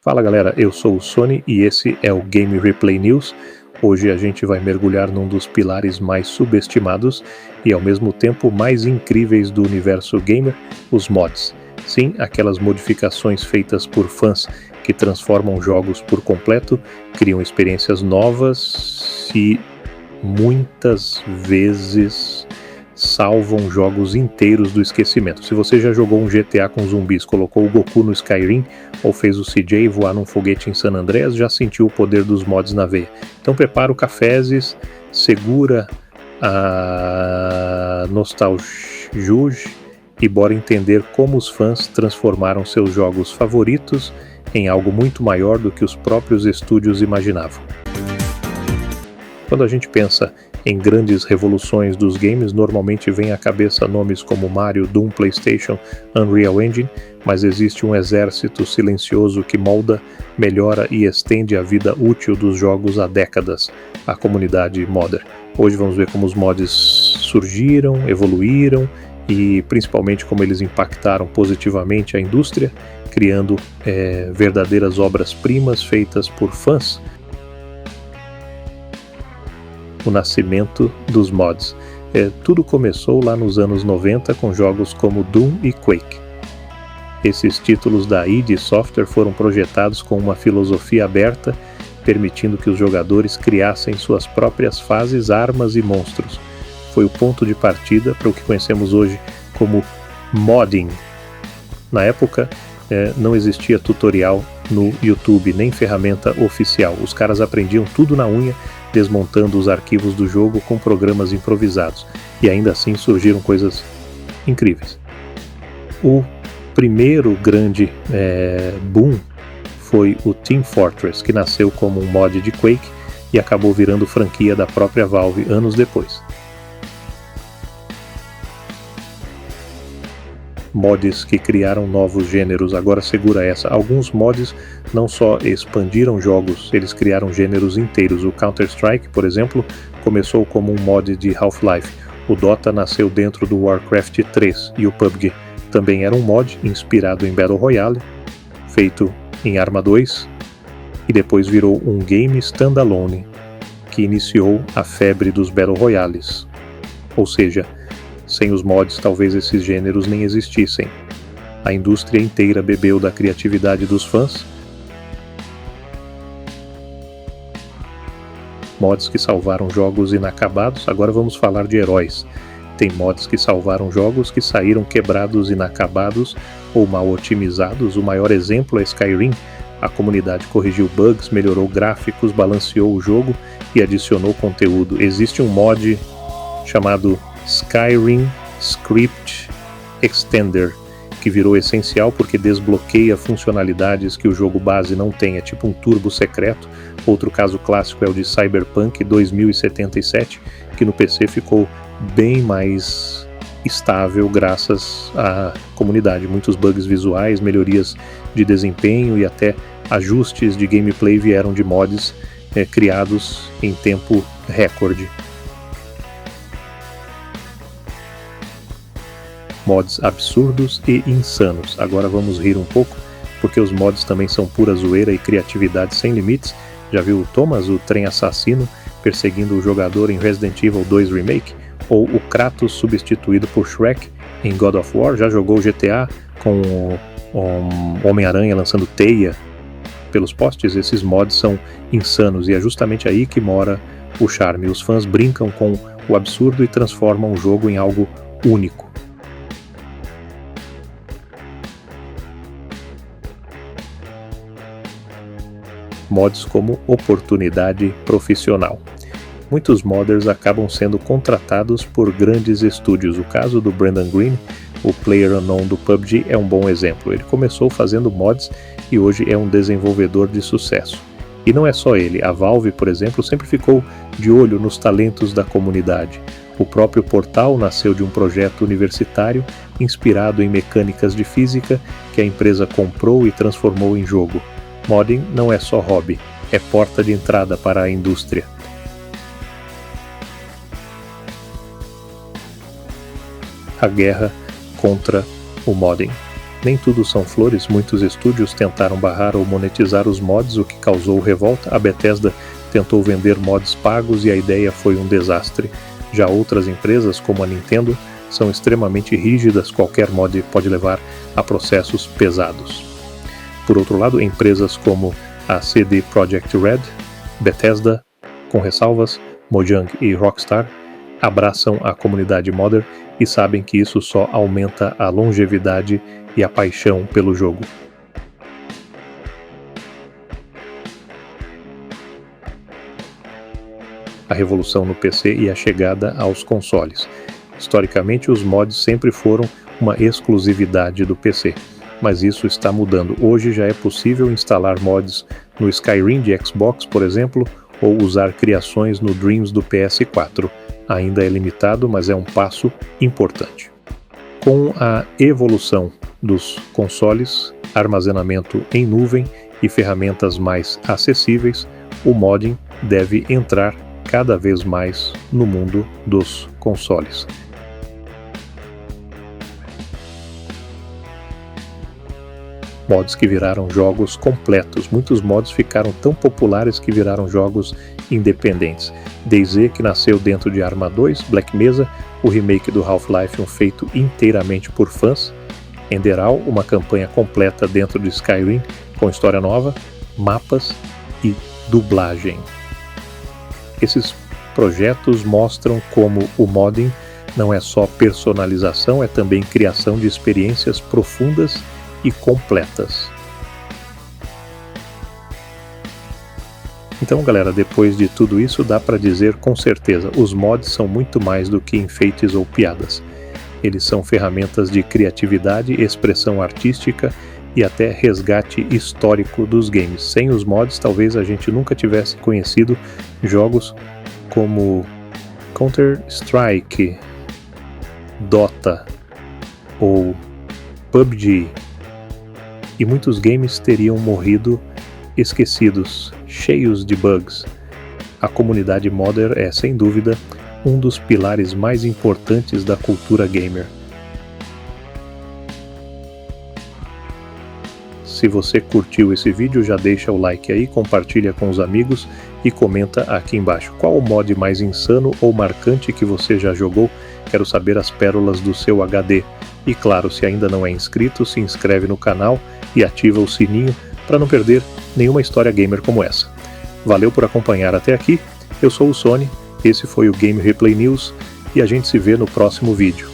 Fala galera, eu sou o Sony e esse é o Game Replay News. Hoje a gente vai mergulhar num dos pilares mais subestimados e ao mesmo tempo mais incríveis do universo gamer, os mods. Sim, aquelas modificações feitas por fãs que transformam jogos por completo, criam experiências novas e muitas vezes salvam jogos inteiros do esquecimento. Se você já jogou um GTA com zumbis, colocou o Goku no Skyrim ou fez o CJ voar num foguete em San Andreas, já sentiu o poder dos mods na veia. Então prepara o cafezes, segura a nostalgia e bora entender como os fãs transformaram seus jogos favoritos em algo muito maior do que os próprios estúdios imaginavam. Quando a gente pensa em grandes revoluções dos games, normalmente vem à cabeça nomes como Mario, Doom, PlayStation, Unreal Engine, mas existe um exército silencioso que molda, melhora e estende a vida útil dos jogos há décadas, a comunidade modder. Hoje vamos ver como os mods surgiram, evoluíram e principalmente como eles impactaram positivamente a indústria, criando verdadeiras obras-primas feitas por fãs. O nascimento dos mods. Tudo começou lá nos anos 90 com jogos como Doom e Quake. Esses títulos da id Software foram projetados com uma filosofia aberta, permitindo que os jogadores criassem suas próprias fases, armas e monstros. Foi o ponto de partida para o que conhecemos hoje como modding. Na época, não existia tutorial no YouTube, nem ferramenta oficial. Os caras aprendiam tudo na unha, desmontando os arquivos do jogo com programas improvisados. E ainda assim surgiram coisas incríveis. O primeiro grande boom foi o Team Fortress, que nasceu como um mod de Quake e acabou virando franquia da própria Valve anos depois. Mods que criaram novos gêneros, agora segura essa. Alguns mods não só expandiram jogos, eles criaram gêneros inteiros. O Counter-Strike, por exemplo, começou como um mod de Half-Life. O Dota nasceu dentro do Warcraft 3 e o PUBG também era um mod inspirado em Battle Royale, feito em Arma 2 e depois virou um game standalone que iniciou a febre dos Battle Royales. Ou seja, sem os mods, talvez esses gêneros nem existissem. A indústria inteira bebeu da criatividade dos fãs. Mods que salvaram jogos inacabados. Agora vamos falar de heróis. Tem mods que salvaram jogos que saíram quebrados, inacabados ou mal otimizados. O maior exemplo é Skyrim. A comunidade corrigiu bugs, melhorou gráficos, balanceou o jogo e adicionou conteúdo. Existe um mod chamado Skyrim Script Extender, que virou essencial porque desbloqueia funcionalidades que o jogo base não tem, é tipo um turbo secreto. Outro caso clássico é o de Cyberpunk 2077, que no PC ficou bem mais estável graças à comunidade. Muitos bugs visuais, melhorias de desempenho e até ajustes de gameplay vieram de mods criados em tempo recorde. Mods absurdos e insanos. Agora vamos rir um pouco, porque os mods também são pura zoeira e criatividade sem limites. Já viu o Thomas, o trem assassino, perseguindo o jogador em Resident Evil 2 Remake? Ou o Kratos substituído por Shrek em God of War? Já jogou o GTA com o Homem-Aranha lançando teia pelos postes? Esses mods são insanos e é justamente aí que mora o charme. Os fãs brincam com o absurdo e transformam o jogo em algo único. Mods como oportunidade profissional. Muitos modders acabam sendo contratados por grandes estúdios. O caso do Brandon Green, o PlayerUnknown do PUBG, é um bom exemplo. Ele começou fazendo mods e hoje é um desenvolvedor de sucesso. E não é só ele, a Valve, por exemplo, sempre ficou de olho nos talentos da comunidade. O próprio Portal nasceu de um projeto universitário inspirado em mecânicas de física que a empresa comprou e transformou em jogo. Modding não é só hobby, é porta de entrada para a indústria. A guerra contra o modding. Nem tudo são flores, muitos estúdios tentaram barrar ou monetizar os mods, o que causou revolta. A Bethesda tentou vender mods pagos e a ideia foi um desastre. Já outras empresas, como a Nintendo, são extremamente rígidas, qualquer mod pode levar a processos pesados. Por outro lado, empresas como a CD Projekt Red, Bethesda, com ressalvas, Mojang e Rockstar, abraçam a comunidade modder e sabem que isso só aumenta a longevidade e a paixão pelo jogo. A revolução no PC e a chegada aos consoles. Historicamente, os mods sempre foram uma exclusividade do PC, mas isso está mudando. Hoje já é possível instalar mods no Skyrim de Xbox, por exemplo, ou usar criações no Dreams do PS4. Ainda é limitado, mas é um passo importante. Com a evolução dos consoles, armazenamento em nuvem e ferramentas mais acessíveis, o modding deve entrar cada vez mais no mundo dos consoles. Mods que viraram jogos completos. Muitos mods ficaram tão populares que viraram jogos independentes. DayZ, que nasceu dentro de Arma 2, Black Mesa, o remake do Half-Life, feito inteiramente por fãs, Enderal, uma campanha completa dentro de Skyrim, com história nova, mapas e dublagem. Esses projetos mostram como o modding não é só personalização, é também criação de experiências profundas e completas. Então, galera, depois de tudo isso, dá para dizer com certeza, os mods são muito mais do que enfeites ou piadas. Eles são ferramentas de criatividade, expressão artística e até resgate histórico dos games. Sem os mods, talvez a gente nunca tivesse conhecido jogos como Counter-Strike, Dota ou PUBG, e muitos games teriam morrido esquecidos, cheios de bugs. A comunidade modder é, sem dúvida, um dos pilares mais importantes da cultura gamer. Se você curtiu esse vídeo, já deixa o like aí, compartilha com os amigos e comenta aqui embaixo. Qual o mod mais insano ou marcante que você já jogou? Quero saber as pérolas do seu HD. E claro, se ainda não é inscrito, se inscreve no canal e ativa o sininho para não perder nenhuma história gamer como essa. Valeu por acompanhar até aqui, eu sou o Sony, esse foi o Game Replay News e a gente se vê no próximo vídeo.